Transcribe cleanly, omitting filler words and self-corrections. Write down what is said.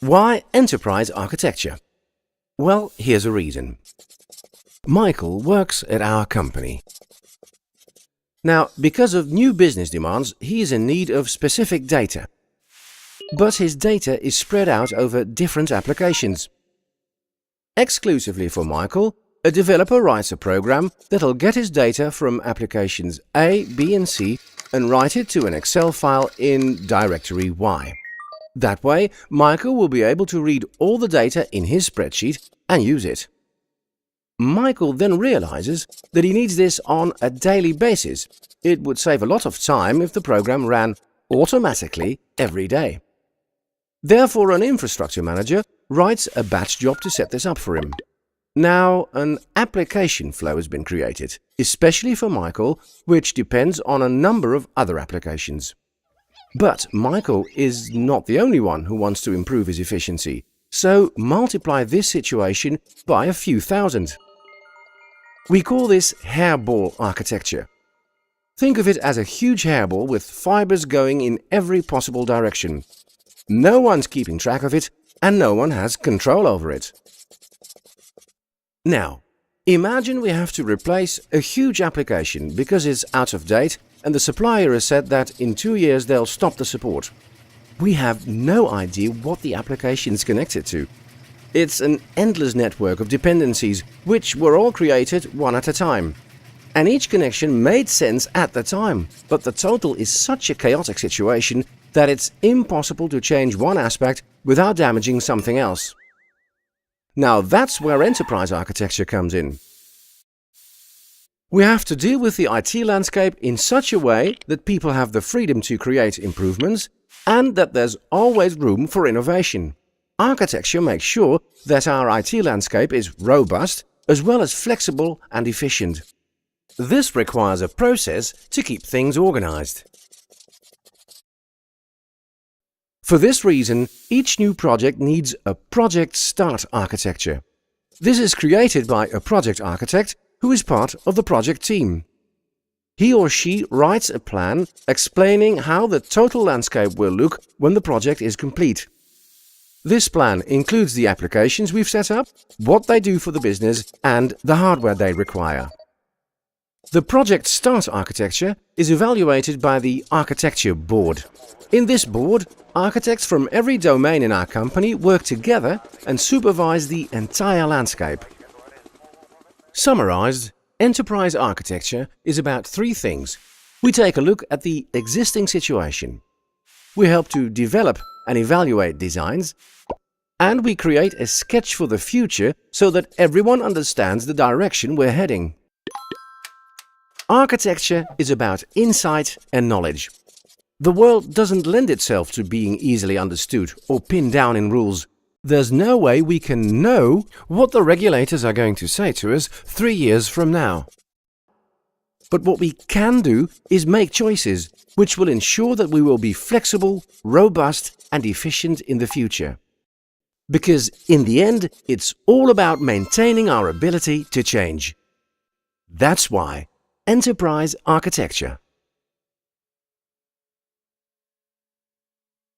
Why enterprise architecture? Well, here's a reason. Michael works at our company. Now, because of new business demands, he is in need of specific data. But his data is spread out over different applications. Exclusively for Michael, a developer writes a program that'll get his data from applications A, B and C and write it to an Excel file in directory Y. That way, Michael will be able to read all the data in his spreadsheet and use it. Michael then realizes that he needs this on a daily basis. It would save a lot of time if the program ran automatically every day. Therefore, an infrastructure manager writes a batch job to set this up for him. Now, an application flow has been created, especially for Michael, which depends on a number of other applications. But Michael is not the only one who wants to improve his efficiency, so multiply this situation by a few thousand. We call this hairball architecture. Think of it as a huge hairball with fibers going in every possible direction. No one's keeping track of it and no one has control over it. Now, imagine we have to replace a huge application because it's out of date and the supplier has said that in 2 years they'll stop the support. We have no idea what the application is connected to. It's an endless network of dependencies which were all created one at a time. And each connection made sense at the time, but the total is such a chaotic situation that it's impossible to change one aspect without damaging something else. Now that's where enterprise architecture comes in. We have to deal with the IT landscape in such a way that people have the freedom to create improvements and that there's always room for innovation. Architecture makes sure that our IT landscape is robust as well as flexible and efficient. This requires a process to keep things organized. For this reason, each new project needs a project start architecture. This is created by a project architect who is part of the project team. He or she writes a plan explaining how the total landscape will look when the project is complete. This plan includes the applications we've set up, what they do for the business, and the hardware they require. The project start architecture is evaluated by the architecture board. In this board, architects from every domain in our company work together and supervise the entire landscape. Summarized, enterprise architecture is about 3 things. We take a look at the existing situation. We help to develop and evaluate designs, and we create a sketch for the future so that everyone understands the direction we're heading. Architecture is about insight and knowledge. The world doesn't lend itself to being easily understood or pinned down in rules. There's no way we can know what the regulators are going to say to us 3 years from now. But what we can do is make choices which will ensure that we will be flexible, robust and efficient in the future. Because in the end, it's all about maintaining our ability to change. That's why enterprise architecture.